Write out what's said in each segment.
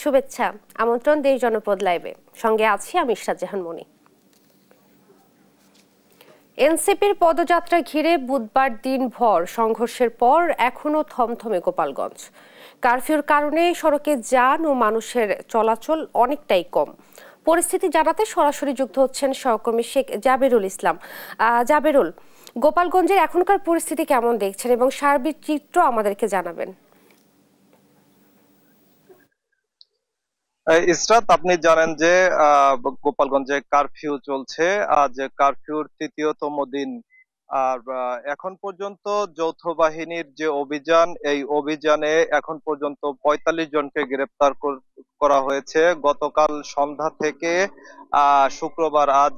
শুভেচ্ছা, আমন্ত্রণ দেশ জনপদ লাইভে, সঙ্গে আছি আমি ইশরাত জাহান মনি। এনসিপির পদযাত্রা ঘিরে বুধবার দিনভর সংঘর্ষের পর এখনো থমথমে গোপালগঞ্জ। কারফিউর কারণে সড়কে যান ও মানুষের চলাচল অনেকটাই কম। পরিস্থিতি জানাতে সরাসরি যুক্ত হচ্ছেন সহকর্মী শেখ জাবেরুল ইসলাম। জাবেরুল, গোপালগঞ্জের এখনকার পরিস্থিতি কেমন দেখছেন এবং সার্বিক চিত্র আমাদেরকে জানাবেন। ইসরাত, আপনি জানেন যে গোপালগঞ্জে কারফিউ চলছে, আজ কারফিউর তৃতীয়তম দিন। আর এখন পর্যন্ত যৌথ বাহিনীর যে অভিযান, এই অভিযানে এখন পর্যন্ত ৪৫ জনকে গ্রেপ্তার করা হয়েছে। গতকাল সন্ধ্যা থেকে শুক্রবার আজ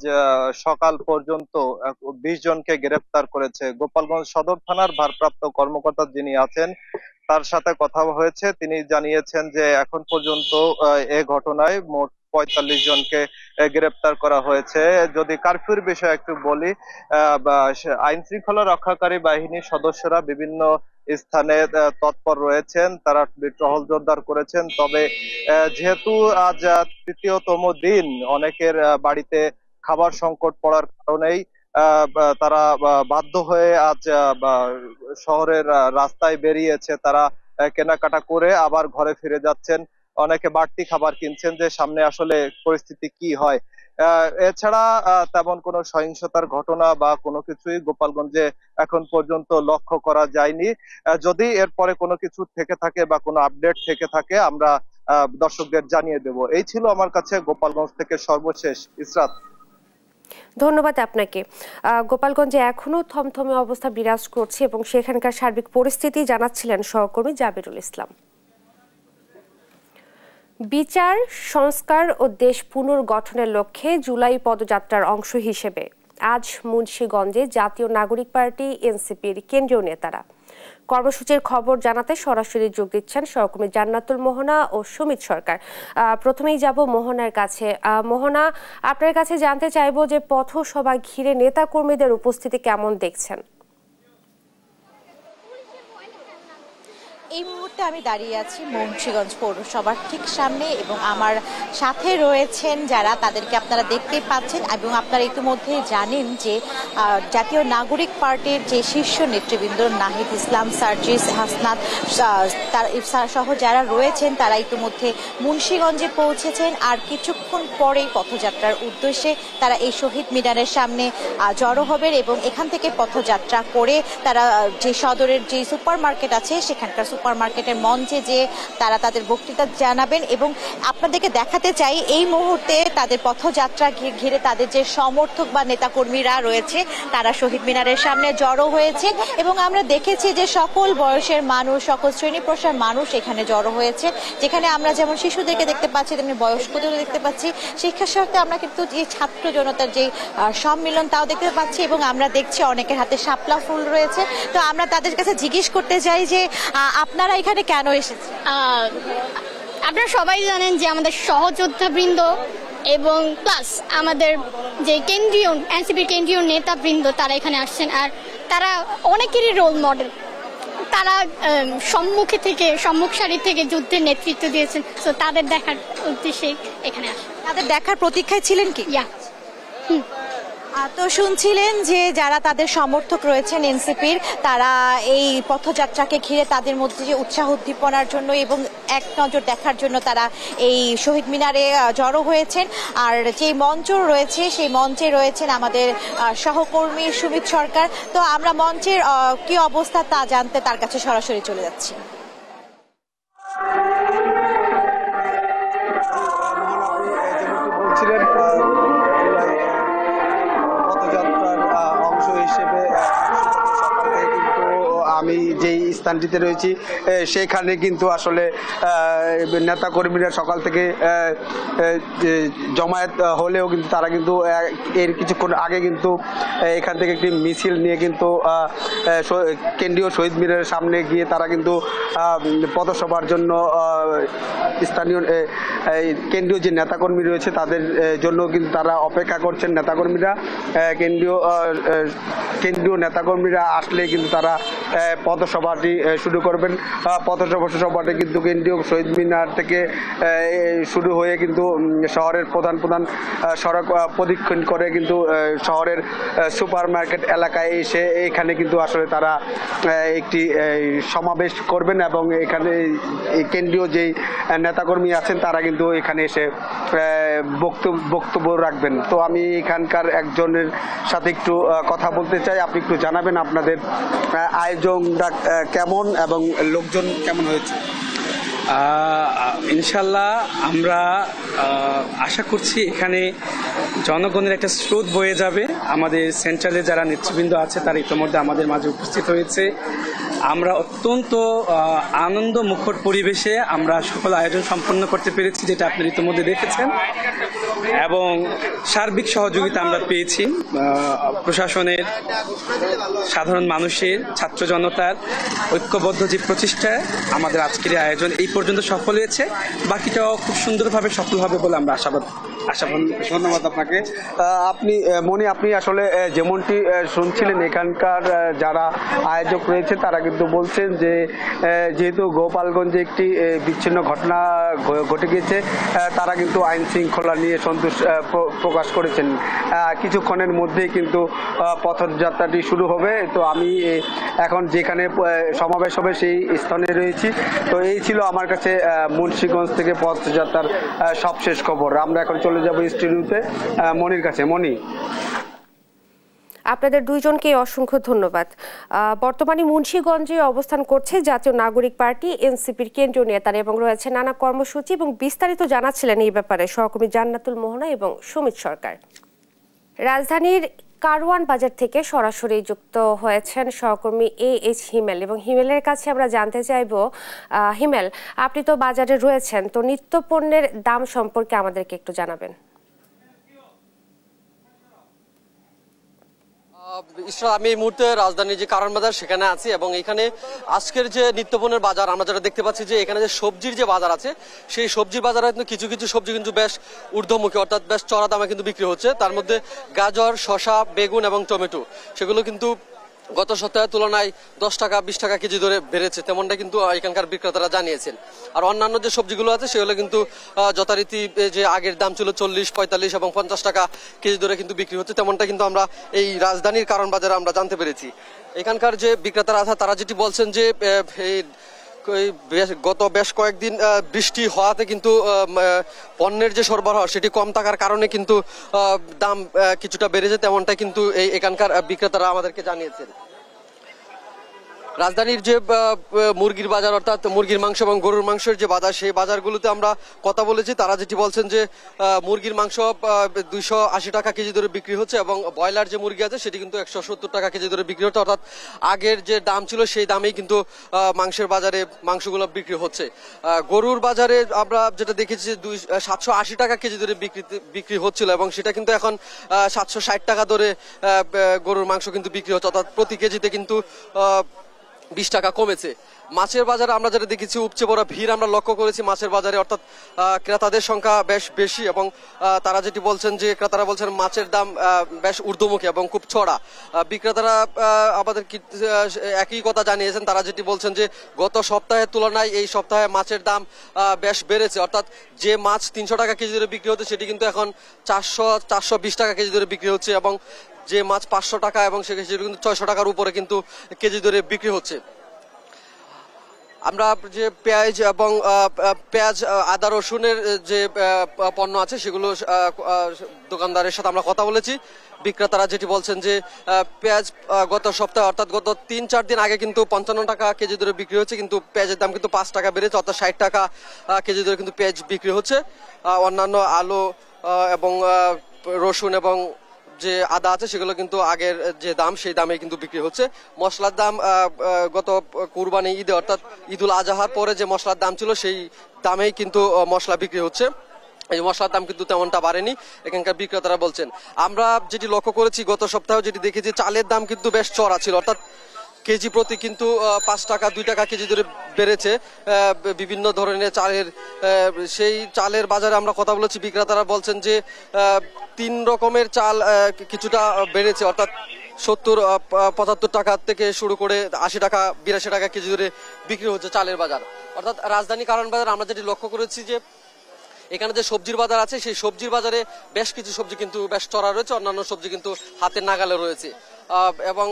সকাল পর্যন্ত ২০ জনকে গ্রেপ্তার করেছে। গোপালগঞ্জ সদর থানার ভারপ্রাপ্ত কর্মকর্তা যিনি আছেন, তার সাথে কথা হয়েছে। তিনি জানিয়েছেন যে এখন পর্যন্ত এ ঘটনায় মোট ৪৫ জনকে গ্রেপ্তার করা হয়েছে। যদি কারফিউর বিষয়ে একটু বলি, আইন শৃঙ্খলা রক্ষাকারী বাহিনীর সদস্যরা বিভিন্ন স্থানে তৎপর রয়েছেন, তারা টহল জোরদার করেছেন। তবে যেহেতু আজ তৃতীয়তম দিন, অনেকের বাড়িতে খাবার সংকট পড়ার কারণেই তারা বাধ্য হয়ে আজ শহরের রাস্তায় বেরিয়েছে। তারা কেনাকাটা করে আবার ঘরে ফিরে যাচ্ছেন। অনেকে বাড়তি খাবার কিনছেন যে সামনে আসলে পরিস্থিতি কি হয়। এছাড়া তেমন কোনো সহিংসতার ঘটনা বা কোনো কিছুই গোপালগঞ্জে এখন পর্যন্ত লক্ষ্য করা যায়নি। যদি এরপরে কোনো কিছু থেকে থাকে বা কোনো আপডেট থেকে থাকে, আমরা দর্শকদের জানিয়ে দেব। এই ছিল আমার কাছে গোপালগঞ্জ থেকে সর্বশেষ। ইসরাত, ধন্যবাদ আপনাকে। গোপালগঞ্জে এখনো থমথমে অবস্থা বিরাজ করছে এবং সেখানকার সার্বিক পরিস্থিতি জানাচ্ছিলেন সহকর্মী জাবেরুল ইসলাম। বিচার সংস্কার ও দেশ পুনর্গঠনের লক্ষ্যে জুলাই পদযাত্রার অংশ হিসেবে আজ মুন্সিগঞ্জে জাতীয় নাগরিক পার্টি এনসিপির কেন্দ্রীয় নেতারা কর্মসূচির খবর জানাতে সরাসরি যোগ দিচ্ছেন সহকর্মী জান্নাতুল মোহনা ও সুমিত সরকার। প্রথমেই যাব মোহনার কাছে। মোহনা, আপনার কাছে জানতে চাইবো যে পথসভা ঘিরে নেতা কর্মীদের উপস্থিতি কেমন দেখছেন? এই মুহূর্তে আমি দাঁড়িয়ে আছি মুন্সিগঞ্জ পৌরসভার ঠিক সামনে এবং আমার সাথে রয়েছেন যারা, তাদেরকে আপনারা দেখতেই পাচ্ছেন। এবং আপনারা ইতিমধ্যে জানেন যে জাতীয় নাগরিক পার্টির যে শীর্ষ নেতৃবৃন্দ নাহিদ ইসলাম, সার্জিস, হাসনাত সহ যারা রয়েছেন, তারা ইতিমধ্যে মুন্সিগঞ্জে পৌঁছেছেন। আর কিছুক্ষণ পরেই পথযাত্রার উদ্দেশ্যে তারা এই শহীদ মিনারের সামনে জড়ো হবেন এবং এখান থেকে পথযাত্রা করে তারা যে সদরের যে সুপার মার্কেট আছে, সেখানকার সুপার মার্কেটের মঞ্চে যে তারা তাদের বক্তৃতা জানাবেন। এবং আপনাদেরকে দেখাতে চাই এই মুহূর্তে তাদের পথযাত্রা ঘিরে তাদের যে সমর্থক বা নেতাকর্মীরা রয়েছে, তারা শহীদ মিনারের সামনে জড়ো হয়েছে। এবং আমরা দেখেছি যে সকল বয়সের মানুষ, সকল শ্রেণী পেশার মানুষ এখানে জড়ো হয়েছে। যেখানে আমরা যেমন শিশুদেরকে দেখতে পাচ্ছি, তেমনি বয়স্কদেরও দেখতে পাচ্ছি। শিক্ষার সাথে আমরা কিন্তু যে ছাত্র জনতার যে সম্মিলন, তাও দেখতে পাচ্ছি। এবং আমরা দেখছি অনেকের হাতে শাপলা ফুল রয়েছে। তো আমরা তাদের কাছে জিজ্ঞেস করতে চাই যে আপনারা এখানে কেন এসেছেন? আপনারা সবাই জানেন যে আমাদের সহযোদ্ধাবৃন্দ এবং প্লাস আমাদের যে কেন্দ্রীয় এনসিপির কেন্দ্রীয় নেতাবৃন্দ, তারা এখানে আসছেন। আর তারা অনেকেরই রোল মডেল। তারা সম্মুখ সারি থেকে যুদ্ধের নেতৃত্ব দিয়েছেন। তো তাদের দেখার উদ্দেশ্যে এখানে আসেন। তাদের দেখার প্রতীক্ষায় ছিলেন কি? তো শুনছিলেন যে যারা তাদের সমর্থক রয়েছেন এনসিপির, তারা এই পথযাত্রাকে ঘিরে তাদের মধ্যে যে উৎসাহ উদ্দীপনার জন্য এবং এক নজর দেখার জন্য তারা এই শহীদ মিনারে জড়ো হয়েছেন। আর যে মঞ্চ রয়েছে, সেই মঞ্চে রয়েছেন আমাদের সহকর্মী সুমিত সরকার। তো আমরা মঞ্চের কি অবস্থা তা জানতে তার কাছে সরাসরি চলে যাচ্ছি। আমি যেই স্থানটিতে রয়েছি সেখানে কিন্তু আসলে নেতাকর্মীরা সকাল থেকে জমায়েত হলেও কিন্তু তারা কিন্তু এর কিছুক্ষণ আগে কিন্তু এখান থেকে একটি মিছিল নিয়ে কিন্তু কেন্দ্রীয় শহীদ মিনারের সামনে গিয়ে তারা কিন্তু পথসভার জন্য স্থানীয় কেন্দ্রীয় যে নেতাকর্মী রয়েছে তাদের জন্য কিন্তু তারা অপেক্ষা করছেন। নেতাকর্মীরা কেন্দ্রীয় নেতাকর্মীরা আসলে কিন্তু তারা পথসভাটি পথসভাটি শুরু করবেন। পথসভাটি কিন্তু কেন্দ্রীয় শহীদ মিনার থেকে শুরু হয়ে কিন্তু শহরের প্রধান সড়ক প্রদক্ষিণ করে কিন্তু শহরের সুপার মার্কেট এলাকায় এসে এখানে কিন্তু আসলে তারা একটি সমাবেশ করবেন এবং এখানে কেন্দ্রীয় যেই নেতাকর্মী আছেন তারা কিন্তু এখানে এসে বক্তব্য রাখবেন। তো আমি এখানকার একজনের সাথে একটু কথা বলতে চাই। আপনি একটু জানাবেন আপনাদের আয়োজনটা কেমন এবং লোকজন কেমন হয়েছে? ইনশাল্লাহ আমরা আশা করছি এখানে জনগণের একটা স্রোত বয়ে যাবে। আমাদের সেন্ট্রালে যারা নেতৃবৃন্দ আছে তারা ইতিমধ্যে আমাদের মাঝে উপস্থিত হয়েছে। আমরা অত্যন্ত আনন্দ মুখর পরিবেশে আমরা সকল আয়োজন সম্পন্ন করতে পেরেছি, যেটা আপনারা ইতিমধ্যে দেখেছেন, এবং সার্বিক সহযোগিতা আমরা পেয়েছি প্রশাসনের, সাধারণ মানুষের, ছাত্র জনতার ঐক্যবদ্ধ যে প্রচেষ্টায় আমাদের আজকের আয়োজন এই পর্যন্ত সফল হয়েছে। বাকিটাও খুব সুন্দরভাবে সফল হবে বলে আমরা আশাবাদী। ধন্যবাদ আপনাকে। আপনি আসলে যেমনটি শুনছিলেন, এখানকার যারা আয়োজক রয়েছে তারা কিন্তু বলছেন যে যেহেতু গোপালগঞ্জে একটি বিচ্ছিন্ন ঘটনা ঘটে গিয়েছে, তারা কিন্তু আইন শৃঙ্খলা নিয়ে সন্তোষ প্রকাশ করেছেন। কিছুক্ষণের মধ্যেই কিন্তু পথযাত্রাটি শুরু হবে। তো আমি এখন যেখানে সমাবেশ হবে সেই স্থানে রয়েছি। তো এই ছিল আমার কাছে মুন্সিগঞ্জ থেকে পথযাত্রার সবশেষ খবর। আমরা এখন চলে যাব স্টুডিওতে মনির কাছে। মনি, আপনাদের দুইজনকে অসংখ্য ধন্যবাদ। বর্তমানে মুন্সিগঞ্জে অবস্থান করছে জাতীয় নাগরিক পার্টি এনসিপির কেন্দ্রীয় নেতারা এবং রয়েছে নানা কর্মসূচি, এবং বিস্তারিত জানাচ্ছিলেন এই ব্যাপারে সহকর্মী জান্নাতুল মোহনা এবং সুমিত সরকার। রাজধানীর কারওয়ান বাজার থেকে সরাসরি যুক্ত হয়েছেন সহকর্মী AH হিমেল, এবং হিমেলের কাছে আমরা জানতে চাইব, হিমেল, আপনি তো বাজারে রয়েছেন, তো নিত্য পণ্যের দাম সম্পর্কে আমাদেরকে একটু জানাবেন। আমি এই মুহূর্তে রাজধানীর যে কারওয়ান বাজার সেখানে আছি, এবং এখানে আজকের যে নিত্যপণ্যের বাজার আমরা যেটা দেখতে পাচ্ছি যে এখানে যে সবজির যে বাজার আছে সেই সবজির বাজারে কিন্তু কিছু সবজি কিন্তু বেশ ঊর্ধ্বমুখী, অর্থাৎ বেশ চড়া দামে কিন্তু বিক্রি হচ্ছে। তার মধ্যে গাজর, শসা, বেগুন এবং টমেটো সেগুলো কিন্তু গত সপ্তাহের তুলনায় 10 টাকা 20 টাকা কেজি ধরে বেড়েছে, তেমনটা কিন্তু এখানকার বিক্রেতারা জানিয়েছেন। আর অন্যান্য যে সবজিগুলো আছে সেগুলো কিন্তু যথারীতি যে আগের দাম ছিল 40, 45 এবং 50 টাকা কেজি ধরে কিন্তু বিক্রি হচ্ছে, তেমনটা কিন্তু আমরা এই রাজধানীর কারওয়ান বাজারে আমরা জানতে পেরেছি। এখানকার যে বিক্রেতারা আছে তারা যেটি বলছেন যে গত বেশ কয়েকদিন বৃষ্টি হওয়াতে কিন্তু পণ্যের যে সরবরাহ সেটি কম থাকার কারণে কিন্তু দাম কিছুটা বেড়েছে, তেমনটা কিন্তু এখানকার বিক্রেতারা আমাদেরকে জানিয়েছেন। রাজধানীর যে মুরগির বাজার, অর্থাৎ মুরগির মাংস এবং গরুর মাংসের যে বাজার, সেই বাজারগুলোতে আমরা কথা বলেছি। তারা যেটি বলছেন যে মুরগির মাংস 280 টাকা কেজি ধরে বিক্রি হচ্ছে, এবং ব্রয়লার যে মুরগি আছে সেটি কিন্তু 170 টাকা কেজি ধরে বিক্রি হচ্ছে, অর্থাৎ আগের যে দাম ছিল সেই দামেই কিন্তু মাংসের বাজারে মাংসগুলো বিক্রি হচ্ছে। গরুর বাজারে আমরা যেটা দেখেছি 780 টাকা কেজি ধরে বিক্রি হচ্ছিল, এবং সেটা কিন্তু এখন 760 টাকা ধরে গরুর মাংস কিন্তু বিক্রি হচ্ছে, অর্থাৎ প্রতি কেজিতে কিন্তু 20 টাকা কমেছে। মাছের বাজারে আমরা যেটা দেখেছি উপচে পড়া ভিড় আমরা লক্ষ্য করেছি মাছের বাজারে, অর্থাৎ ক্রেতাদের সংখ্যা বেশ বেশি, এবং তারা যেটি বলছেন যে ক্রেতারা বলছেন মাছের দাম বেশ ঊর্ধ্বমুখী এবং খুব চড়া। বিক্রেতারা আমাদের একই কথা জানিয়েছেন, তারা যেটি বলছেন যে গত সপ্তাহের তুলনায় এই সপ্তাহে মাছের দাম বেশ বেড়েছে, অর্থাৎ যে মাছ 300 টাকা কেজি ধরে বিক্রি হচ্ছে সেটি কিন্তু এখন 420 টাকা কেজি ধরে বিক্রি হচ্ছে, এবং যে মাছ 500 টাকা এবং সেটি কিন্তু 600 টাকার উপরে কিন্তু কেজি ধরে বিক্রি হচ্ছে। আমরা যে পেঁয়াজ এবং আদা রসুনের যে পণ্য আছে সেগুলো দোকানদারের সাথে আমরা কথা বলেছি। বিক্রেতারা যেটি বলছেন যে পেঁয়াজ গত সপ্তাহে, অর্থাৎ গত 3-4 দিন আগে কিন্তু 55 টাকা কেজি ধরে বিক্রি হচ্ছে, কিন্তু পেঁয়াজের দাম কিন্তু 5 টাকা বেড়েছে, অর্থাৎ 60 টাকা কেজি ধরে কিন্তু পেঁয়াজ বিক্রি হচ্ছে। অন্যান্য আলু এবং রসুন এবং যে আদা আছে সেগুলো কিন্তু আগের যে দাম সেই দামে কিন্তু বিক্রি হচ্ছে। মশলার দাম গত কুরবানি ঈদে, অর্থাৎ ঈদুল আজহার পরে যে মশলার দাম ছিল সেই দামেই কিন্তু মশলা বিক্রি হচ্ছে, এই মশলার দাম কিন্তু তেমনটা বাড়েনি এখানকার বিক্রেতারা বলছেন। আমরা যেটি লক্ষ্য করেছি গত সপ্তাহে যেটি দেখেছি চালের দাম কিন্তু বেশ চড়া ছিল, অর্থাৎ কেজি প্রতি কিন্তু 5 টাকা 2 টাকা কেজি ধরে বেড়েছে বিভিন্ন ধরনের চালের। সেই চালের বাজারে আমরা কথা বলেছি, বিক্রেতারা বলছেন যে 3 রকমের চাল কিছুটা বেড়েছে, অর্থাৎ 70-75 টাকা থেকে শুরু করে 80 টাকা 82 টাকা কেজি ধরে বিক্রি হচ্ছে চালের বাজার। অর্থাৎ রাজধানী কারণ বাজার আমরা যেটি লক্ষ্য করেছি যে এখানে যে সবজির বাজার আছে সেই সবজির বাজারে বেশ কিছু সবজি কিন্তু বেশ চড়া রয়েছে, অন্যান্য সবজি কিন্তু হাতের নাগালে রয়েছে এবং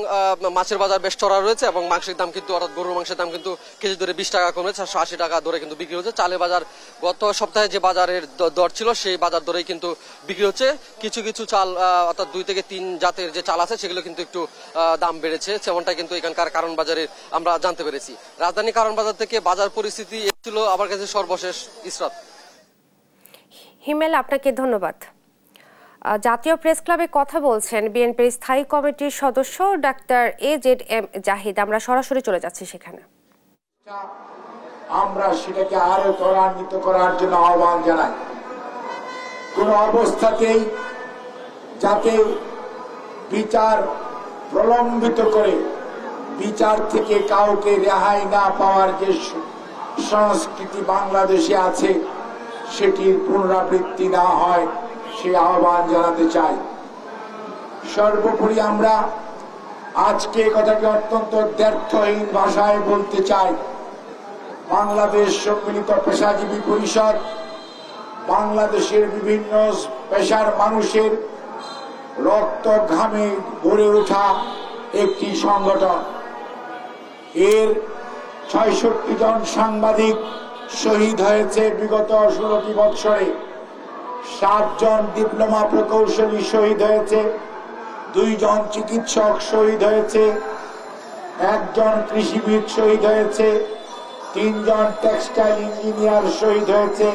মাছের বাজার বেশ চড়া রয়েছে এবং মাংসের দাম কিন্তু অর্থাৎ গরুর মাংসের দাম কিন্তু কেজি ধরে 20 টাকা কমেছে, 180 টাকা ধরে কিন্তু বিক্রি হচ্ছে। চালের বাজার গত সপ্তাহে যে বাজারের দর ছিল সেই বাজার দরেই কিন্তু বিক্রি হচ্ছে। কিছু কিছু চাল অর্থাৎ 2 থেকে 3 জাতের যে চাল আছে সেগুলো কিন্তু একটু দাম বেড়েছে, সেমনটা কিন্তু এখানকার কারণ বাজারে আমরা জানতে পেরেছি। রাজধানী কারণ বাজার থেকে বাজার পরিস্থিতি ছিল আমার কাছে সর্বশেষ। ইসরাত। হিমেল, আপনাকে ধন্যবাদ। জাতীয় প্রেস ক্লাবে কথা বলছেন বিএনপির স্থায়ী কমিটির সদস্য ডাক্তার AZM জাহিদ। আমরা সরাসরি চলে যাচ্ছি সেখানে। আমরা সেটাকে আরো ত্বরান্বিত করার জন্য আহ্বান জানাই। কোন অবস্থাতেই যাতে বিচার প্রলম্বিত করে বিচার থেকে কাউকে রেহাই না পাওয়ার যে সংস্কৃতি বাংলাদেশে আছে সেটির পুনরাবৃত্তি না হয় সে আহ্বান জানাতে চাই। সর্বোপরি আমরা আজকে কথাকে অত্যন্ত দ্ব্যর্থহীন ভাষায় বলতে চাই, বাংলাদেশ সম্মিলিত পেশাজীবী পরিষদ বাংলাদেশের বিভিন্ন পেশার মানুষের রক্ত ঘামে গড়ে ওঠা একটি সংগঠন। এর ৬৬ জন সাংবাদিক শহীদ হয়েছে বিগত ১৬টি বৎসরে, ৭ জন ডিপ্লোমা প্রকৌশলী শহীদ হয়েছে, 2 জন চিকিৎসক শহীদ হয়েছে, 1 জন কৃষিবিদ শহীদ হয়েছে, 3 জন টেক্সটাইল ইঞ্জিনিয়ার শহীদ হয়েছে,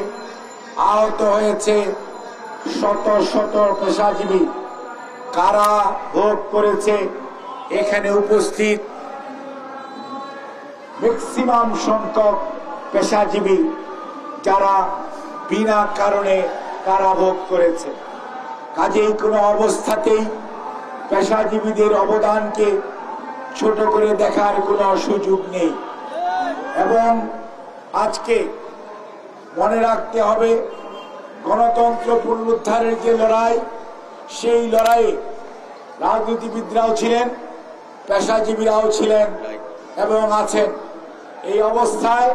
আহত হয়েছে শত শত পেশাজীবী। কারা ভোগ করেছে এখানে উপস্থিত ম্যাক্সিমাম সংখ্যক পেশাজীবী যারা বিনা কারণে কারাভোগ করেছে। কাজেই কোনো অবস্থাতেই পেশাজীবীদের অবদানকে ছোট করে দেখার কোনো সুযোগ নেই এবং আজকে মনে রাখতে হবে গণতন্ত্র পুনরুদ্ধারের যে লড়াই, সেই লড়াইয়ে রাজনীতিবিদরাও ছিলেন, পেশাজীবীরাও ছিলেন এবং আছেন। এই অবস্থায়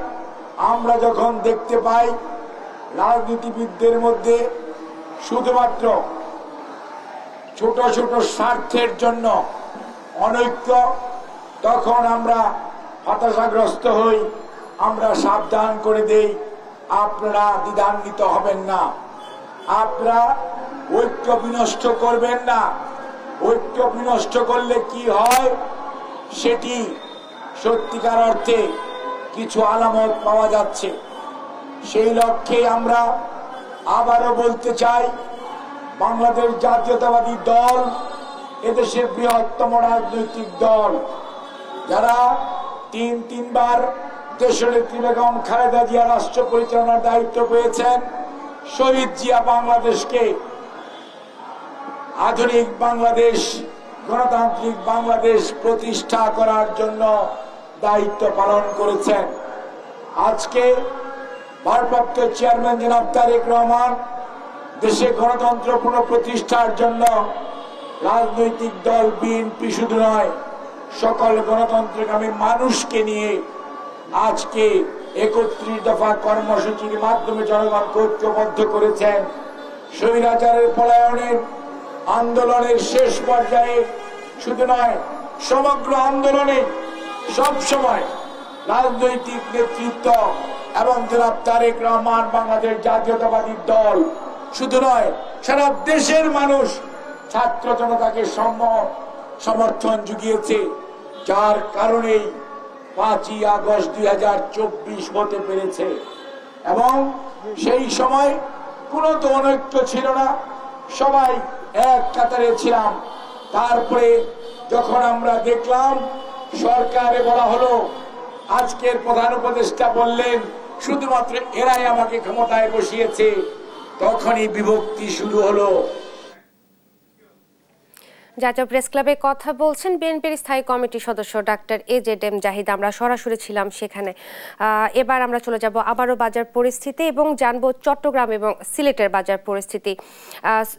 আমরা যখন দেখতে পাই রাজনীতিবিদদের মধ্যে শুধুমাত্র ছোট ছোট স্বার্থের জন্য অনৈক্য, তখন আমরা হতাশাগ্রস্ত হই। আমরা সাবধান করে দেই, আপনারা দ্বিধান্বিত হবেন না, আপনারা ঐক্য বিনষ্ট করবেন না। ঐক্য বিনষ্ট করলে কি হয় সেটি সত্যিকার অর্থে কিছু আলামত পাওয়া যাচ্ছে। সেই লক্ষ্যে আমরা আবারও বলতে চাই, বাংলাদেশ জাতীয়তাবাদী দল এদেশের বৃহত্তম রাজনৈতিক দল, যারা তিনবার দেশনেত্রী বেগম খালেদা জিয়া রাষ্ট্র পরিচালনার দায়িত্ব পেয়েছেন, শহীদ জিয়া বাংলাদেশকে আধুনিক বাংলাদেশ, গণতান্ত্রিক বাংলাদেশ প্রতিষ্ঠা করার জন্য দায়িত্ব পালন করেছেন। আজকে ভারপ্রাপ্ত চেয়ারম্যান জনাব তারেক রহমান দেশে গণতন্ত্র পুনঃপ্রতিষ্ঠার জন্য রাজনৈতিক দল বিএনপি শুধু নয়, সকল গণতন্ত্রকামী মানুষকে নিয়ে আজকে ৩১ দফা কর্মসূচির মাধ্যমে জনগণকে ঐক্যবদ্ধ করেছেন। স্বৈরাচারের পলায়নের আন্দোলনের শেষ পর্যায়ে শুধু নয়, সমগ্র আন্দোলনে সব সময় রাজনৈতিক নেতৃত্ব এবং জনাব তারেক রহমান বাংলাদেশ জাতীয়তাবাদী দল শুধু নয়, সারা দেশের মানুষ ছাত্র জনতাকে সমর্থন জুগিয়েছে, যার কারণেই 5ই আগস্ট 2024 হতে পেরেছে। এবং সেই সময় কোনো তো অনৈক্য ছিল না, সবাই এক কাতারে ছিলাম। তারপরে যখন আমরা দেখলাম সরকারে বলা হলো, আজকের প্রধান উপদেষ্টা বললেন শুধুমাত্র এরাই আমাকে ক্ষমতায় বসিয়েছে, তখনই বিভক্তি শুরু হলো। জাতীয় প্রেস ক্লাবে কথা বলছেন বিএনপির স্থায়ী কমিটির সদস্য ডাক্তার AJM জাহিদ। আমরা সরাসরি ছিলাম সেখানে। এবার আমরা চলে যাব আবারও বাজার পরিস্থিতি এবং জানবো চট্টগ্রাম এবং সিলেটের বাজার পরিস্থিতি।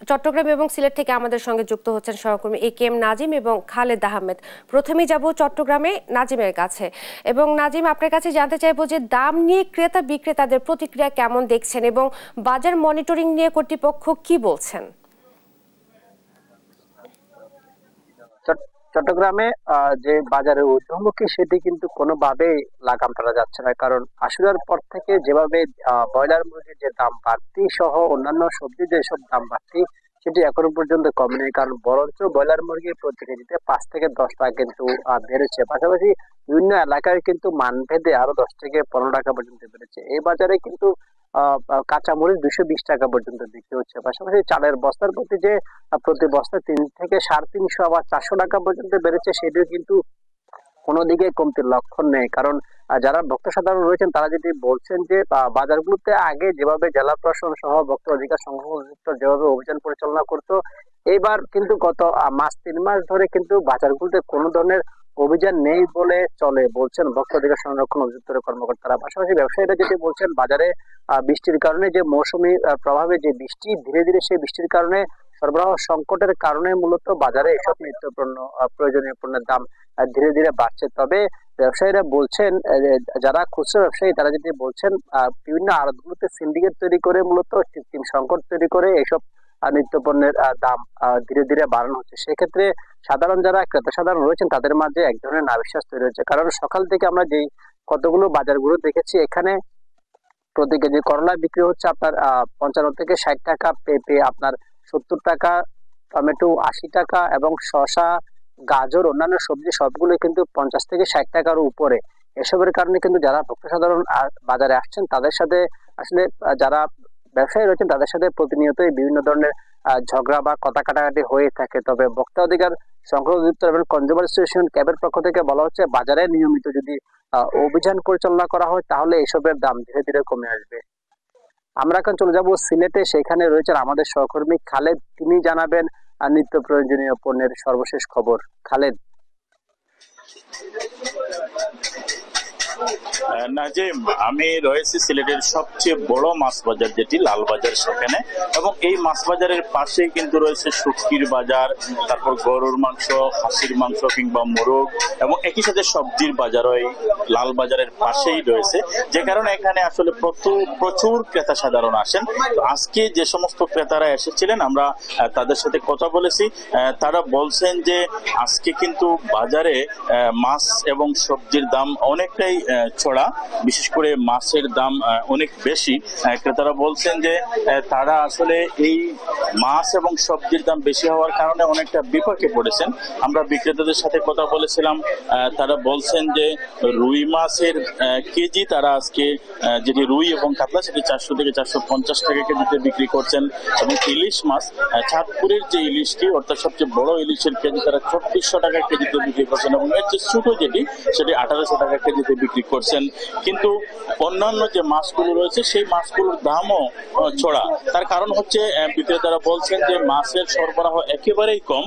চট্টগ্রাম এবং সিলেট থেকে আমাদের সঙ্গে যুক্ত হচ্ছেন সহকর্মী AKM নাজিম এবং খালেদ আহমেদ। প্রথমেই যাব চট্টগ্রামে নাজিমের কাছে। এবং নাজিম, আপনার কাছে জানতে চাইবো যে দাম নিয়ে ক্রেতা বিক্রেতাদের প্রতিক্রিয়া কেমন দেখছেন এবং বাজার মনিটরিং নিয়ে কর্তৃপক্ষ কি বলছেন? চট্টগ্রামে যে বাজারের ঊর্ধ্বমুখী সেটি কিন্তু কোনোভাবেই লাগাম টানা যাচ্ছে না, কারণ আশুরার পর থেকে যেভাবে ব্রয়লার মুরগির যে দাম বাড়তি সহ অন্যান্য সবজির যেসব দাম বাড়তি সেটি এখনো পর্যন্ত কমেনি, কারণ বরঞ্চ ব্রয়লার মুরগি প্রতি কেজিতে 5 থেকে 10 টাকা কিন্তু বেড়েছে। পাশাপাশি বিভিন্ন এলাকায় কিন্তু মানভেদে আরো 10 থেকে 15 টাকা পর্যন্ত বেড়েছে। এই বাজারে কিন্তু কাঁচামরিচ 220 টাকা পর্যন্ত বিক্রি হচ্ছে। পাশাপাশি চালের বস্তার প্রতি যে প্রতি বস্তা 3 থেকে 350 আবার 400 টাকা পর্যন্ত বেড়েছে, সেটিও কিন্তু কোনো দিকে কমতির লক্ষণ নেই। কারণ যারা ভক্ত সাধারণ রয়েছেন তারা যদি বলছেন যে বাজারগুলোতে আগে যেভাবে জেলা প্রশাসন সহ ভক্ত অধিকার সংঘযুক্ত যেভাবে অভিযান পরিচালনা করতো, এবার কিন্তু গত 3 মাস ধরে কিন্তু বাজারগুলোতে কোনো ধরনের অভিযান নেই বলে চলে বলছেন ভক্ত অধিকার সংরক্ষণ অধিদপ্তরের কর্মকর্তারা। পাশাপাশি ব্যবসায়ীরা যেটি বলছেন, বাজারে বৃষ্টির কারণে যে মৌসুমী প্রভাবে যে বৃষ্টি ধীরে ধীরে সেই বৃষ্টির কারণে সরবরাহ সংকটের কারণে মূলত বাজারে এসব নিত্যপণ্য প্রয়োজনীয় পণ্যের দাম ধীরে ধীরে বাড়ছে। তবে ব্যবসায়ীরা বলছেন, যারা খুচরা ব্যবসায়ী তারা যেটি বলছেন, বিভিন্ন আড়তগুলোতে সিন্ডিকেট তৈরি করে মূলত কৃত্রিম সংকট তৈরি করে এইসব নিত্যপণ্যের দাম ধীরে ধীরে বাড়ানো হচ্ছে। সেক্ষেত্রে সাধারণ যারা ক্রেতা সাধারণ রয়েছেন তাদের মাঝে এক ধরনের নাবিশ্বাস তৈরি হচ্ছে। কারণ সকাল থেকে আমরা যেই কতগুলো বাজারগুলো দেখেছি, এখানে প্রতি কেজি করলা বিক্রি হচ্ছে আপনার 55 থেকে 60 টাকা, পেঁপে আপনার 70 টাকা, টমেটো 80 টাকা এবং শসা, গাজর, অন্যান্য সবজি সবগুলো কিন্তু 50 থেকে 60 টাকার উপরে। এসবের কারণে কিন্তু যারা ভক্ত সাধারণ বাজারে আসছেন তাদের সাথে আসলে যারা ব্যবসায়ী রয়েছেন তাদের সাথে প্রতিনিয়তই বিভিন্ন ধরনের ঝগড়া বা কথা কাটাকাটি হয়ে থাকে। তবে ভোক্তা অধিকার সংরক্ষণ অধিদপ্তর এবং কনজিউমার অ্যাসোসিয়েশন ক্যাবের পক্ষ থেকে বলা হচ্ছে, বাজারে নিয়মিত যদি অভিযান পরিচালনা করা হয় তাহলে এসবের দাম ধীরে ধীরে কমে আসবে। আমরা এখন চলে যাব সিলেটে। সেখানে রয়েছেন আমাদের সহকর্মী খালেদ, তিনি জানাবেন নিত্য প্রয়োজনীয় পণ্যের সর্বশেষ খবর। খালেদ। নাজিম, আমি রয়েছি সিলেটের সবচেয়ে বড় মাছ বাজার যেটি লালবাজার, সেখানে। এবং এই মাছ বাজারের পাশেই কিন্তু রয়েছে শুটকির বাজার, তারপর গরুর মাংস, খাসির মাংস কিংবা মোরগ, এবং একই সাথে সবজির বাজারও এই লালবাজারের পাশেই রয়েছে, যে কারণে এখানে আসলে প্রচুর ক্রেতা সাধারণ আসেন। আজকে যে সমস্ত ক্রেতারা এসেছিলেন আমরা তাদের সাথে কথা বলেছি, তারা বলছেন যে আজকে কিন্তু বাজারে মাছ এবং সবজির দাম অনেকটাই চড়া, বিশেষ করে মাছের দাম অনেক বেশি। ক্রেতারা বলছেন যে তারা আসলে এই মাছ এবং সবজির দাম বেশি হওয়ার কারণে অনেকটা বিপাকে পড়েছেন। আমরা বিক্রেতাদের সাথে কথা বলেছিলাম, তারা বলছেন যে রুই মাছের কেজি তারা আজকে যেটি রুই এবং কাতলা সেটি 400 থেকে 450 টাকা কেজিতে বিক্রি করছেন, এবং ইলিশ মাছ চাঁদপুরের যে ইলিশটি অর্থাৎ সবচেয়ে বড় ইলিশের কেজি তারা 3600 টাকা কেজিতে বিক্রি করছেন, এবং এর যে ছোট যেটি সেটি 1800 টাকা কেজিতে বিক্রি করছেন। কিন্তু অন্যান্য যে মাছগুলো রয়েছে সেই মাছগুলোর দামও চড়া। তার কারণ হচ্ছে বিক্রেতারা বলছেন যে মাছের সরবরাহ একেবারেই কম,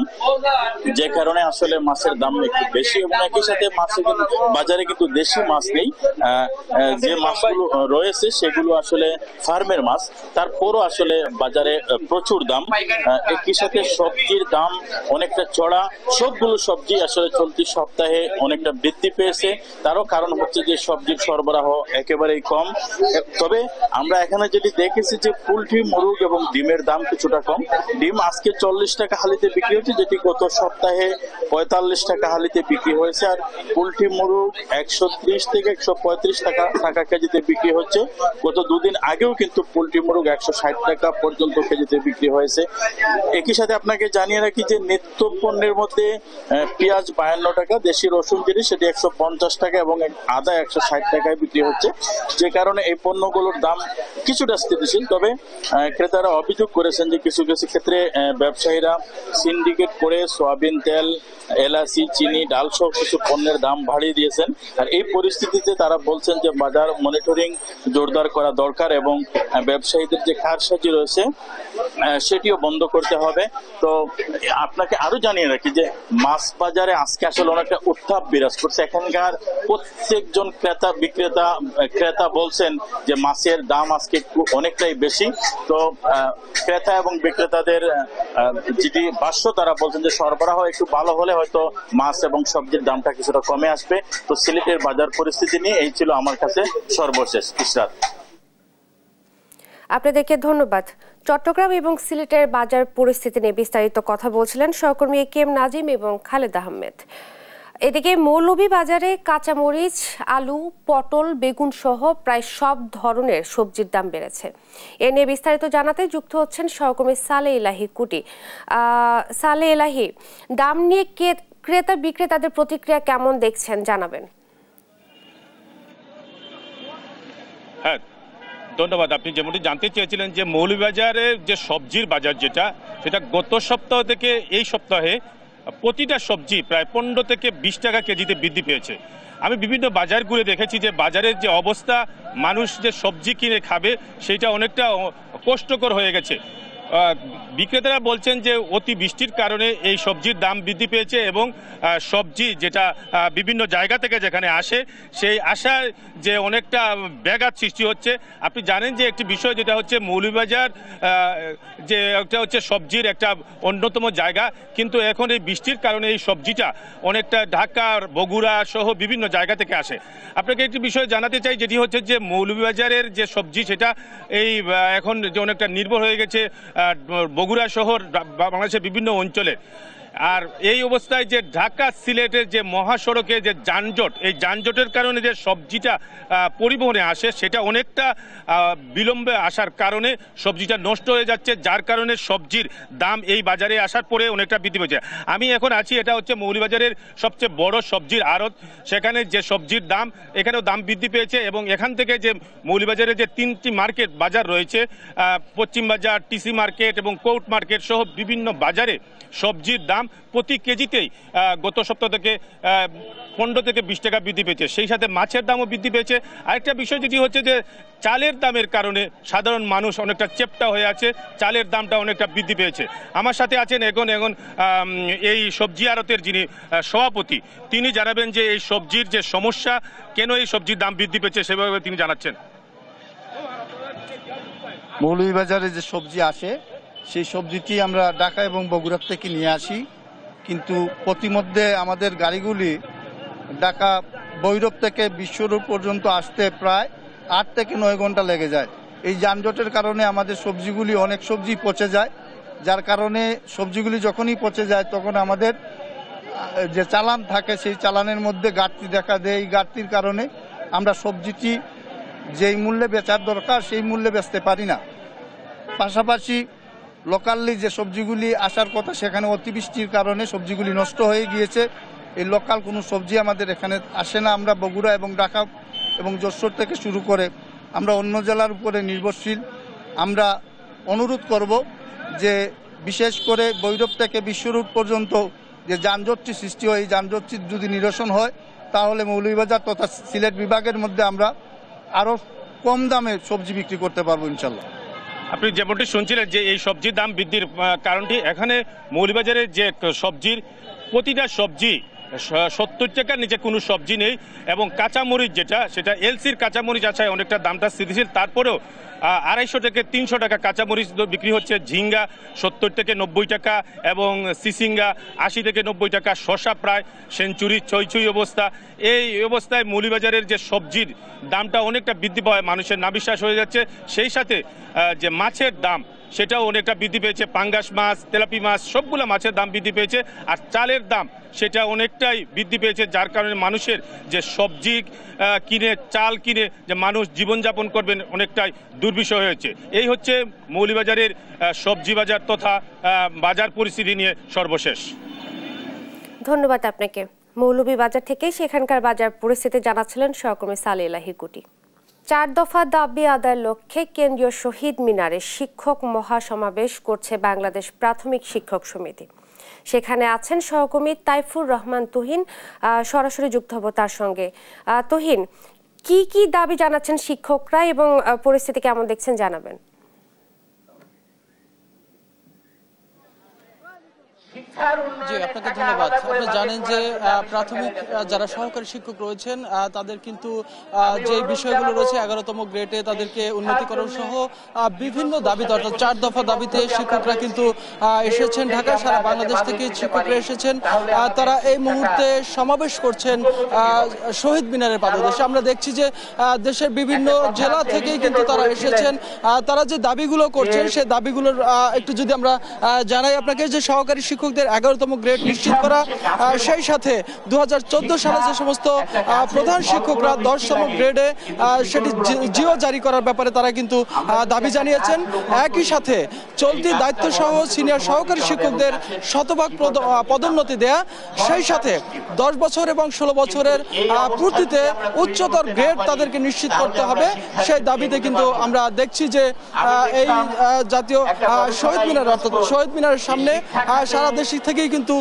যে কারণে আসলে মাছের দাম একটু বেশি, এবং একই সাথে মাছের বাজারে কিন্তু দেশি মাছ নেই। যে মাছগুলো রয়েছে সেগুলো আসলে ফার্মের মাছ, তারপরও আসলে বাজারে প্রচুর দাম। একই সাথে সবজির দাম অনেকটা চড়া, সবগুলো সবজি আসলে চলতি সপ্তাহে অনেকটা বৃদ্ধি পেয়েছে। তারও কারণ হচ্ছে যে সবজির সরবরাহ একেবারেই কম। তবে আমরা এখানে যেটি দেখেছি যে পোল্ট্রি, মুরগ এবং ডিমের দাম কিছুটা কম। ডিম আজকে 40 টাকা হালিতে বিক্রি হচ্ছে, যেটি গত সপ্তাহে 45 টাকা হালিতে বিক্রি হয়েছে। আর পোল্ট্রি, মুরগ 130 থেকে 135 টাকা কেজিতে বিক্রি হচ্ছে। গত 2 দিন আগেও কিন্তু পোল্ট্রি, মুরগ 160 টাকা পর্যন্ত কেজিতে বিক্রি হয়েছে। একই সাথে আপনাকে জানিয়ে রাখি যে নিত্য পণ্যের মধ্যে পেঁয়াজ 52 টাকা, দেশি রসুন যেটি সেটি 150 টাকা, এবং তাজা 160 টাকায় বিক্রি হচ্ছে, যে কারণে এই পণ্যগুলোর দাম কিছুটা স্থিতিশীল। তবে ক্রেতারা অভিযোগ করেছেন যে কিছু কিছু ক্ষেত্রে ব্যবসায়ীরা সিন্ডিকেট করে সয়াবিন তেল, এলাচি, চিনি, ডাল সহ কিছু পণ্যের দাম বাড়িয়ে দিয়েছেন। আর এই পরিস্থিতিতে তারা বলছেন যে বাজার মনিটরিং জোরদার করা দরকার এবং ব্যবসায়ীদের যে কারসাজি রয়েছে সেটিও বন্ধ করতে হবে। তো আপনাকে আরো জানিয়ে রাখি যে মাছ বাজারে আজকে আসলে অনেকটা উত্তাপ বিরাজ করছে। এখানকার প্রত্যেকজন ক্রেতা বলছেন যে মাছের দাম আজকে অনেকটাই বেশি। তো ক্রেতা এবং বিক্রেতাদের যেটি ভাষ্য, তারা বলছেন যে সরবরাহ একটু ভালো হলে হয়তো মাছ এবং সবজির দামটা কিছুটা কমে আসবে। তো সিলেটের বাজার পরিস্থিতি নিয়ে এই ছিল আমার কাছে সর্বশেষ। ইশরাত, আপনাদেরকে ধন্যবাদ। চট্টগ্রাম এবং সিলেটের বাজার পরিস্থিতি নিয়ে বিস্তারিত কথা বলছিলেন সহকর্মী কেম নাজিম এবং খালেদ আহমেদ। এদিকে মৌলভীবাজারে কাঁচামরিচ, আলু, পটল, বেগুন সহ প্রায় সব ধরনের সবজির দাম বেড়েছে। এ নিয়ে বিস্তারিত জানাতে যুক্ত হচ্ছেন সহকর্মী সালে ইলাহি কুটি। সালে ইলাহি, দাম নিয়ে ক্রেতা বিক্রেতাদের প্রতিক্রিয়া কেমন দেখছেন জানাবেন। হ্যাঁ, ধন্যবাদ। আপনি যেমনটি জানতে চেয়েছিলেন যে মৌলভীবাজারে যে সবজির বাজার সেটা গত সপ্তাহ থেকে এই সপ্তাহে প্রতিটা সবজি প্রায় 15 থেকে 20 টাকা কেজিতে বৃদ্ধি পেয়েছে। আমি বিভিন্ন বাজার ঘুরে দেখেছি যে বাজারের যে অবস্থা, মানুষ যে সবজি কিনে খাবে সেটা অনেকটা কষ্টকর হয়ে গেছে। বিক্রেতারা বলছেন যে অতি বৃষ্টির কারণে এই সবজির দাম বৃদ্ধি পেয়েছে এবং সবজি যেটা বিভিন্ন জায়গা থেকে যেখানে আসে সেই আশায় যে অনেকটা ব্যাঘাত সৃষ্টি হচ্ছে। আপনি জানেন যে একটি বিষয় যেটা হচ্ছে মৌলভীবাজার যে একটা হচ্ছে সবজির একটা অন্যতম জায়গা, কিন্তু এখন এই বৃষ্টির কারণে এই সবজিটা অনেকটা ঢাকার, বগুড়া সহ বিভিন্ন জায়গা থেকে আসে। আপনাকে একটি বিষয় জানাতে চাই, যেটি হচ্ছে যে মৌলভীবাজারের যে সবজি সেটা এই এখন যে অনেকটা নির্ভর হয়ে গেছে বগুড়া শহর, বাংলাদেশের বিভিন্ন অঞ্চলে। আর এই অবস্থায় যে ঢাকা সিলেটের যে মহাসড়কে যে যানজট, এই যানজটের কারণে যে সবজিটা পরিবহনে আসে সেটা অনেকটা বিলম্বে আসার কারণে সবজিটা নষ্ট হয়ে যাচ্ছে, যার কারণে সবজির দাম এই বাজারে আসার পরে অনেকটা বৃদ্ধি পেয়েছে। আমি এখন আছি, এটা হচ্ছে মৌলভীবাজারের সবচেয়ে বড় সবজির আড়ত। সেখানে যে সবজির দাম, এখানেও দাম বৃদ্ধি পেয়েছে এবং এখান থেকে যে মৌলভীবাজারের যে 3টি মার্কেট বাজার রয়েছে, পশ্চিম বাজার, টিসি মার্কেট এবং কোর্ট মার্কেট সহ বিভিন্ন বাজারে সবজির দাম প্রতি কেজিতেই গত সপ্তাহ থেকে 15 থেকে 20 টাকা বৃদ্ধি পেয়েছে। সেই সাথে মাছের দামও বৃদ্ধি পেয়েছে। আরেকটা বিষয় যেটি হচ্ছে যে চালের দামের কারণে সাধারণ মানুষ অনেকটা চেপটা হয়ে আছে, চালের দামটা অনেকটা বৃদ্ধি পেয়েছে। আমার সাথে আছেন এখন এই সবজি আড়তের যিনি সভাপতি, তিনি জানাবেন যে এই সবজির যে সমস্যা, কেন এই সবজির দাম বৃদ্ধি পেয়েছে সেভাবে তিনি জানাচ্ছেন। মৌলভীবাজারে যে সবজি আসে সেই সবজিটি আমরা ঢাকা এবং বগুড়া থেকে নিয়ে আসি, কিন্তু প্রতিমধ্যে আমাদের গাড়িগুলি ঢাকা ভৈরব থেকে বিশ্বরূপ পর্যন্ত আসতে প্রায় 8 থেকে 9 ঘন্টা লেগে যায়। এই যানজটের কারণে আমাদের সবজিগুলি, অনেক সবজি পচে যায়, যার কারণে সবজিগুলি যখনই পচে যায় তখন আমাদের যে চালান থাকে সেই চালানের মধ্যে ঘাটতি দেখা দেয়। এই ঘাটতির কারণে আমরা সবজিটি যেই মূল্যে বেচার দরকার সেই মূল্যে বেচতে পারি না। পাশাপাশি লোকালি যে সবজিগুলি আসার কথা সেখানে অতিবৃষ্টির কারণে সবজিগুলি নষ্ট হয়ে গিয়েছে। এই লোকাল কোনো সবজি আমাদের এখানে আসে না। আমরা বগুড়া এবং ঢাকা এবং যশোর থেকে শুরু করে আমরা অন্য জেলার উপরে নির্ভরশীল। আমরা অনুরোধ করব যে বিশেষ করে ভৈরব থেকে বিশ্বরূপ পর্যন্ত যে যানজটটি সৃষ্টি হয়, এই যানজটটি যদি নিরসন হয় তাহলে মৌলভীবাজার তথা সিলেট বিভাগের মধ্যে আমরা আরও কম দামে সবজি বিক্রি করতে পারবো ইনশাল্লাহ। আপনি যেমনটি শুনছিলেন যে এই সবজির দাম বৃদ্ধির কারণটি, এখানে মৌলভীবাজারের যে সবজির প্রতিটা সবজি 70 টাকার নিচে কোনো সবজি নেই এবং কাঁচামরিচ সেটা এলসির কাঁচামরিচ আছে অনেকটা দামটা স্থিতিশীল, তারপরেও 250 থেকে 300 টাকা কাঁচামরিচ বিক্রি হচ্ছে। ঝিঙ্গা 70 থেকে 90 টাকা এবং সিসিঙ্গা 80 থেকে 90 টাকা, শসা প্রায় সেঞ্চুরি ছই অবস্থা। এই অবস্থায় মৌলভীবাজারের যে সবজির দামটা অনেকটা বৃদ্ধি পায়, মানুষের নাবিশ্বাস হয়ে যাচ্ছে। সেই সাথে যে মাছের দাম সেটাও অনেকটা বৃদ্ধি পেয়েছে, পাঙ্গাস মাছ, তেলাপি মাছ সবগুলো মাছের দাম বৃদ্ধি পেয়েছে। আর চালের দাম সেটা অনেকটাই বৃদ্ধি পেয়েছে, যার কারণে মানুষের যে সবজি কিনে, চাল কিনে যে মানুষ জীবনযাপন করবেন অনেকটাই দুর্বিষহ হয়েছে। এই হচ্ছে মৌলভীবাজারের সবজি বাজার তথা বাজার পরিস্থিতি নিয়ে সর্বশেষ। ধন্যবাদ আপনাকে। মৌলভীবাজার থেকে সেখানকার বাজার পরিস্থিতি জানাচ্ছিলেন সহকর্মী সালেলা হিকুটি। 4 দফা দাবি আদায়ের লক্ষ্যে কেন্দ্রীয় শহীদ মিনারে শিক্ষক মহাসমাবেশ করছে বাংলাদেশ প্রাথমিক শিক্ষক সমিতি। সেখানে আছেন সহকর্মী তাইফুর রহমান তুহিন, সরাসরি যুক্ত হব তার সঙ্গে। তুহিন, কি কি দাবি জানাচ্ছেন শিক্ষকরা এবং পরিস্থিতি কেমন দেখছেন জানাবেন। জি, আপনাকে ধন্যবাদ। আপনি জানেন যে প্রাথমিক যারা সহকারী শিক্ষক রয়েছেন তাদের কিন্তু যে বিষয়গুলো রয়েছে 11তম গ্রেডে তাদেরকে উন্নতিকরণ সহ বিভিন্ন দাবিতে, অর্থাৎ 4 দফা দাবিতে শিক্ষকরা কিন্তু এসেছেন ঢাকা। সারা বাংলাদেশ থেকে শিক্ষকরা এসেছেন। তারা এই মুহূর্তে সমাবেশ করছেন শহীদ মিনারের পাদদেশে। আমরা দেখছি যে দেশের বিভিন্ন জেলা থেকেই কিন্তু তারা এসেছেন। তারা যে দাবিগুলো করছেন সেই দাবিগুলোর একটু যদি আমরা জানাই আপনাকে, যে সহকারী শিক্ষকদের 11তম গ্রেড নিশ্চিত করা, সেই সাথে 2014 সালে যে সমস্ত প্রধান শিক্ষকরা 10তম গ্রেডে সেটি জিও জারি করার ব্যাপারে তারা কিন্তু দাবি জানিয়েছেন। একই সাথে চলতি দায়িত্ব সহ সিনিয়র সহকারী শিক্ষকদের শতভাগ পদোন্নতি দেয়া, সেই সাথে 10 বছর এবং 16 বছরের পূর্তিতে উচ্চতর গ্রেড তাদেরকে নিশ্চিত করতে হবে। সেই দাবিতে কিন্তু আমরা দেখছি যে এই জাতীয় শহীদ মিনার, অর্থাৎ শহীদ মিনারের সামনে সারা দেশ থেকেই কিন্তু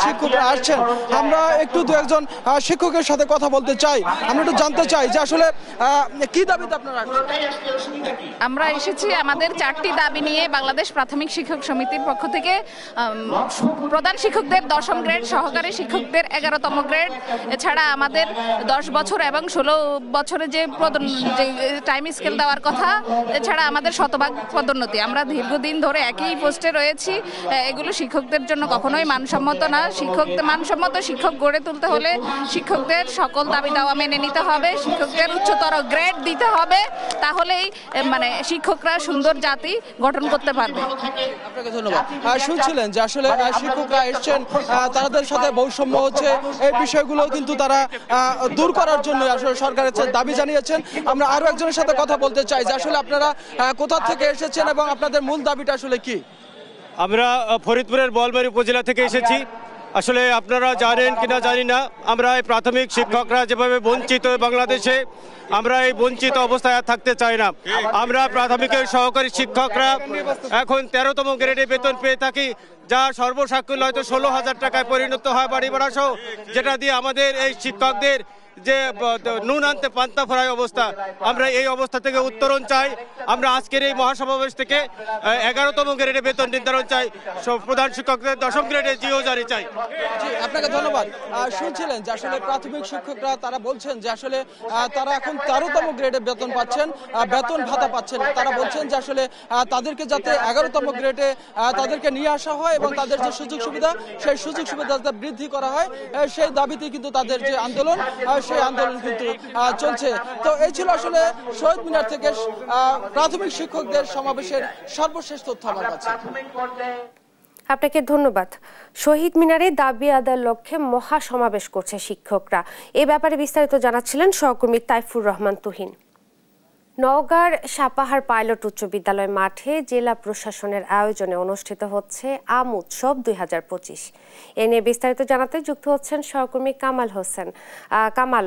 শিক্ষকরা আসছেন। আমরা একটু দু একজন শিক্ষকের সাথে কথা বলতে চাই। আমরা একটু জানতে চাই যে আসলে কি দাবিতে আপনারা আসছেন? আমরা এসেছি আমাদের 4টি দাবি নিয়ে বাংলাদেশ প্রাথমিক শিক্ষক সমিতির পক্ষ থেকে। প্রধান শিক্ষকদের 10ম গ্রেড, সহকারী শিক্ষকদের 11তম গ্রেড, এছাড়া আমাদের 10 বছর এবং 16 বছরে যে টাইম স্কেল দেওয়ার কথা, এছাড়া আমাদের শতভাগ পদোন্নতি। আমরা দীর্ঘদিন ধরে একই পোস্টে রয়েছি। এগুলো শিক্ষকদের জন্য কখনোই মানসম্মত না। মানসম্মত শিক্ষক গড়ে তুলতে হলে শিক্ষকদের সকল দাবি দাওয়া মেনে নিতে হবে, শিক্ষকদের উচ্চতর গ্রেড দিতে হবে, তাহলেই মানে শিক্ষকরা সুন্দর জাতি গঠন করতে পারবে। আপনাকে ধন্যবাদ। শুনছিলেন যে আসলে শিক্ষকরা এসেছেন, তাদের সাথে বৈষম্য হচ্ছে, এই বিষয়গুলো কিন্তু তারা দূর করার জন্য আসলে সরকারের দাবি জানিয়েছেন। আমরা আরো একজনের সাথে কথা বলতে চাই যে আসলে আপনারা কোথা থেকে এসেছেন এবং আপনাদের মূল দাবিটা আসলে কি? আমরা ফরিদপুরের বোয়ালমারী উপজেলা থেকে এসেছি। আসলে আপনারা জানেন কিনা জানি না, আমরা এই প্রাথমিক শিক্ষকরা যেভাবে বঞ্চিত বাংলাদেশে, আমরা এই বঞ্চিত অবস্থায় থাকতে চাই না। আমরা প্রাথমিকের সহকারী শিক্ষকরা এখন 13তম গ্রেডে বেতন পেয়ে থাকি, যা সর্বসাকুল্য হয়তো 16,000 টাকায় পরিণত হয় বাড়ি ভাড়া সহ, যেটা দিয়ে আমাদের এই শিক্ষকদের যে নুন আনতে পান্তা ফেরায় অবস্থা, আমরা এই অবস্থা থেকে উত্তরণ চাই। আমরা আজকের এই মহাসমাবেশ থেকে 11তম গ্রেডে বেতন নির্ধারণ চাই, প্রধান শিক্ষকদের 10ম গ্রেডে জিও জারি চাই। আপনাকে ধন্যবাদ। শুনছিলেন যে আসলে প্রাথমিক শিক্ষকরা তারা বলছেন যে আসলে তারা এখন 13তম গ্রেডে বেতন পাচ্ছেন, বেতন ভাতা পাচ্ছেন। তারা বলছেন যে আসলে তাদেরকে যাতে 11তম গ্রেডে তাদেরকে নিয়ে আসা হয় এবং তাদের যে সুযোগ সুবিধা, সেই সুযোগ সুবিধা যাতে বৃদ্ধি করা হয়, সেই দাবিতে কিন্তু তাদের যে আন্দোলন, সেই আন্দোলন কিন্তু চলছে। তো এই ছিল আসলে শহীদ মিনার থেকে প্রাথমিক শিক্ষকদের সমাবেশের সর্বশেষ তথ্য আমার কাছে। আপনাকে ধন্যবাদ। শহীদ মিনারে দাবি আদায়ের লক্ষ্যে মহাসমাবেশ করছে শিক্ষকরা। এ ব্যাপারে বিস্তারিত জানাচ্ছিলেন সহকর্মী তাইফুর রহমান তুহিন। নওগাঁর সাপাহার পাইলট উচ্চ বিদ্যালয় মাঠে জেলা প্রশাসনের আয়োজনে অনুষ্ঠিত হচ্ছে আম উৎসব 2025। এ নিয়ে বিস্তারিত জানাতে যুক্ত হচ্ছেন সহকর্মী কামাল হোসেন। কামাল,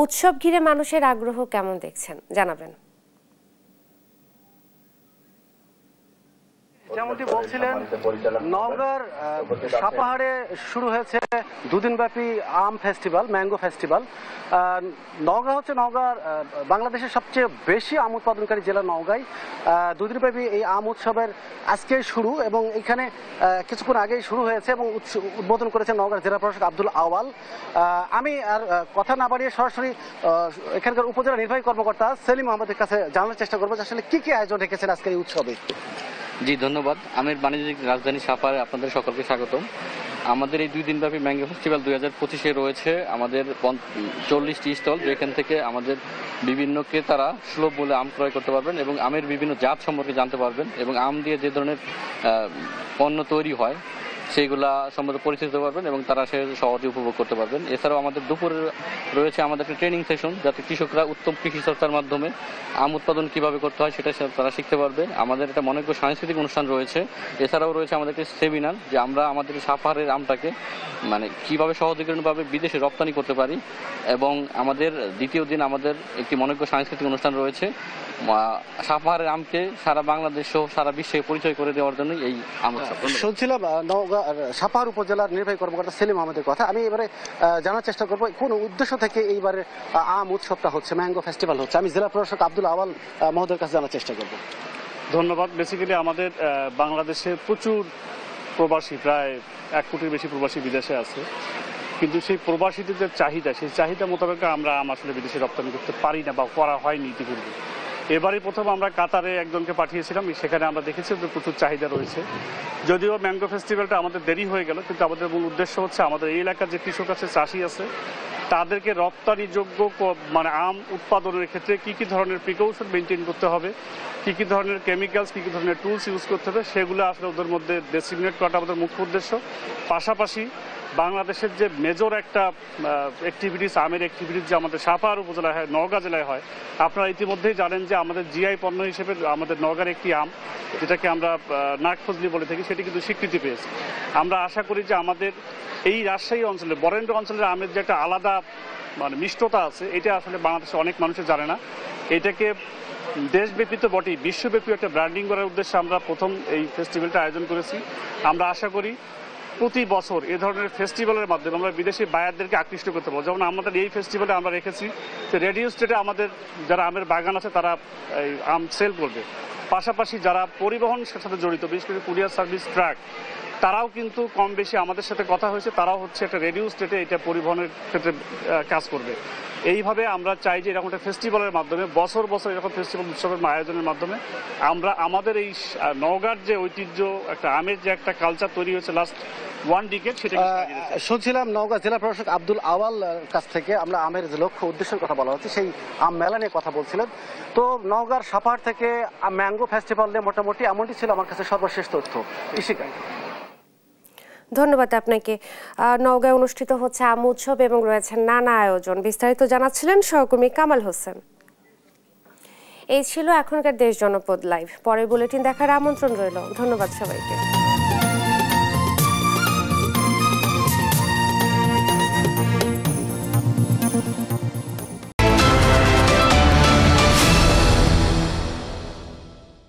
উৎসব ঘিরে মানুষের আগ্রহ কেমন দেখছেন জানাবেন। যেমনটি বলছিলেন, নওগাঁর সাপাহারে শুরু হয়েছে দুদিনব্যাপী আম ফেস্টিভ্যাল, ম্যাঙ্গো ফেস্টিভ্যাল। নওগাঁ হচ্ছে বাংলাদেশের সবচেয়ে বেশি আম উৎপাদনকারী জেলা নওগাঁই। দুদিনব্যাপী এই আম উৎসবের আজকেই শুরু এবং এখানে কিছুক্ষণ আগেই শুরু হয়েছে এবং উদ্বোধন করেছেন নওগাঁর জেলা প্রশাসক আব্দুল আওয়াল। আমি আর কথা না বাড়িয়ে সরাসরি এখানকার উপজেলা নির্বাহী কর্মকর্তা সেলিম আহমেদের কাছে জানার চেষ্টা করবো যে আসলে কি কি আয়োজন রেখেছেন আজকের এই উৎসবে। জি ধন্যবাদ। আমের বাণিজ্যিক রাজধানী সাপাহারে আপনাদের সকলকে স্বাগতম। আমাদের এই 2 দিনব্যাপী ম্যাঙ্গো ফেস্টিভ্যাল 2025-এ রয়েছে আমাদের 40টি স্টল, যেখান থেকে আমাদের বিভিন্ন ক্রেতারা সুলভ মূল্যে আম ক্রয় করতে পারবেন এবং আমের বিভিন্ন জাত সম্পর্কে জানতে পারবেন এবং আম দিয়ে যে ধরনের পণ্য তৈরি হয় সেইগুলা সম্বন্ধে পরিচিত হতে পারবেন এবং তারা সে সহজে উপভোগ করতে পারবেন। এছাড়াও আমাদের দুপুরে রয়েছে আমাদের একটা ট্রেনিং সেশন, যাতে কৃষকরা উত্তম কৃষি চর্চার মাধ্যমে আম উৎপাদন কিভাবে করতে হয় সেটা তারা শিখতে পারবে। আমাদের একটা মনোজ্ঞ সাংস্কৃতিক অনুষ্ঠান রয়েছে। এছাড়াও রয়েছে আমাদের একটি সেমিনার, যে আমরা আমাদের সাপাহারের আমটাকে মানে কীভাবে সহযোগীভাবে বিদেশে রপ্তানি করতে পারি। এবং আমাদের দ্বিতীয় দিন আমাদের একটি মনোজ্ঞ সাংস্কৃতিক অনুষ্ঠান রয়েছে সাপাহারের আমকে সারা বাংলাদেশ সহ সারা বিশ্বে পরিচয় করে দেওয়ার জন্য এই আম উৎসব। শুনছিলাম নওগাঁ সাপাহার উপজেলার নির্বাহী কর্মকর্তা সেলিম আহমেদের কথা। আমি এবারে জানার চেষ্টা করবো কোন উদ্দেশ্য থেকে এইবারে আম উৎসবটা হচ্ছে, ম্যাঙ্গো ফেস্টিভ্যাল হচ্ছে। আমি জেলা প্রশাসক আব্দুল আওয়াল মহোদয়ের কাছে জানার চেষ্টা করবো। ধন্যবাদ। বেসিক্যালি আমাদের বাংলাদেশে প্রচুর প্রবাসী, প্রায় 1 কোটির বেশি প্রবাসী বিদেশে আছে, কিন্তু সেই প্রবাসীদের যে চাহিদা, সেই চাহিদা মোতাবেক আমরা আম আসলে বিদেশে রপ্তানি করতে পারি না বা করা হয়নি ইতিপূর্বে। এবারই প্রথম আমরা কাতারে একজনকে পাঠিয়েছিলাম, সেখানে আমরা দেখেছি যে প্রচুর চাহিদা রয়েছে। যদিও ম্যাঙ্গো ফেস্টিভ্যালটা আমাদের দেরি হয়ে গেল, কিন্তু আমাদের মূল উদ্দেশ্য হচ্ছে আমাদের এই এলাকার যে কৃষক আছে, চাষি আছে, তাদেরকে রপ্তানিযোগ্য মানে আম উৎপাদনের ক্ষেত্রে কী কী ধরনের প্রিকশন মেনটেন করতে হবে, কী কী ধরনের কেমিক্যালস, কী কী ধরনের টুলস ইউজ করতে হবে, সেগুলো আসলে ওদের মধ্যে ডেসিগনেট করাটা আমাদের মুখ্য উদ্দেশ্য। পাশাপাশি বাংলাদেশের যে মেজর একটা অ্যাক্টিভিটিস, আমের অ্যাক্টিভিটিস যে আমাদের সাপাহার উপজেলায় হয়, নওগাঁ জেলায় হয়, আপনারা ইতিমধ্যেই জানেন যে আমাদের জিআই পণ্য হিসেবে আমাদের নওগাঁর একটি আম, যেটাকে আমরা নাগফজলি বলে থাকি, সেটি কিন্তু স্বীকৃতি পেয়েছে। আমরা আশা করি যে আমাদের এই রাজশাহী অঞ্চলে, বরেন্দ্র অঞ্চলের আমের যে একটা আলাদা মানে মিষ্টতা আছে, এটা আসলে বাংলাদেশে অনেক মানুষই জানে না। এটাকে দেশব্যাপী তো বটেই, বিশ্বব্যাপী একটা ব্র্যান্ডিং করার উদ্দেশ্যে আমরা প্রথম এই ফেস্টিভ্যালটা আয়োজন করেছি। আমরা আশা করি প্রতি বছর এ ধরনের ফেস্টিভ্যালের মাধ্যমে আমরা বিদেশি বায়ারদেরকে আকৃষ্ট করতে পারবো। যেমন আমাদের এই ফেস্টিভ্যালে আমরা রেখেছি যে রেডিও স্টেটে আমাদের যারা আমের বাগান আছে তারা এই আম সেল করবে। পাশাপাশি যারা পরিবহনের সাথে জড়িত, বিশেষ করে কুরিয়ার সার্ভিস, ট্রাক, তারাও কিন্তু কম বেশি আমাদের সাথে কথা হয়েছে, তারাও হচ্ছে একটা রেডিও স্টেটে এটা পরিবহনের ক্ষেত্রে কাজ করবে। এইভাবে আমরা চাই যে এরকম একটা ফেস্টিভ্যালের মাধ্যমে বছর বছর এরকম ফেস্টিভ্যাল উৎসবের আয়োজনের মাধ্যমে আমরা আমাদের এই নওগাঁর যে ঐতিহ্য, একটা আমের যে একটা কালচার তৈরি হয়েছে লাস্ট 1 ডিকেড, সেটা শুনছিলাম নওগাঁ জেলা প্রশাসক আব্দুল আওয়াল কাছ থেকে। আমরা আমের যে লক্ষ্য উদ্দেশ্যের কথা বলা হচ্ছে, সেই আম মেলা নিয়ে কথা বলছিলেন। তো নওগাঁর সাপাহার থেকে ম্যাঙ্গো ফেস্টিভ্যাল নিয়ে মোটামুটি এমনটি ছিল আমার কাছে সর্বশেষ তথ্য। ইশিকা, ধন্যবাদ আপনাকে। নওগাঁয় অনুষ্ঠিত হচ্ছে আম উৎসব এবং রয়েছে নানা আয়োজন। বিস্তারিত জানাচ্ছিলেন সহকর্মী কামাল হোসেন। এই ছিল এখনকার দেশ জনপদ লাইভ। পরের বুলেটিন দেখার আমন্ত্রণ রইল। ধন্যবাদ সবাইকে।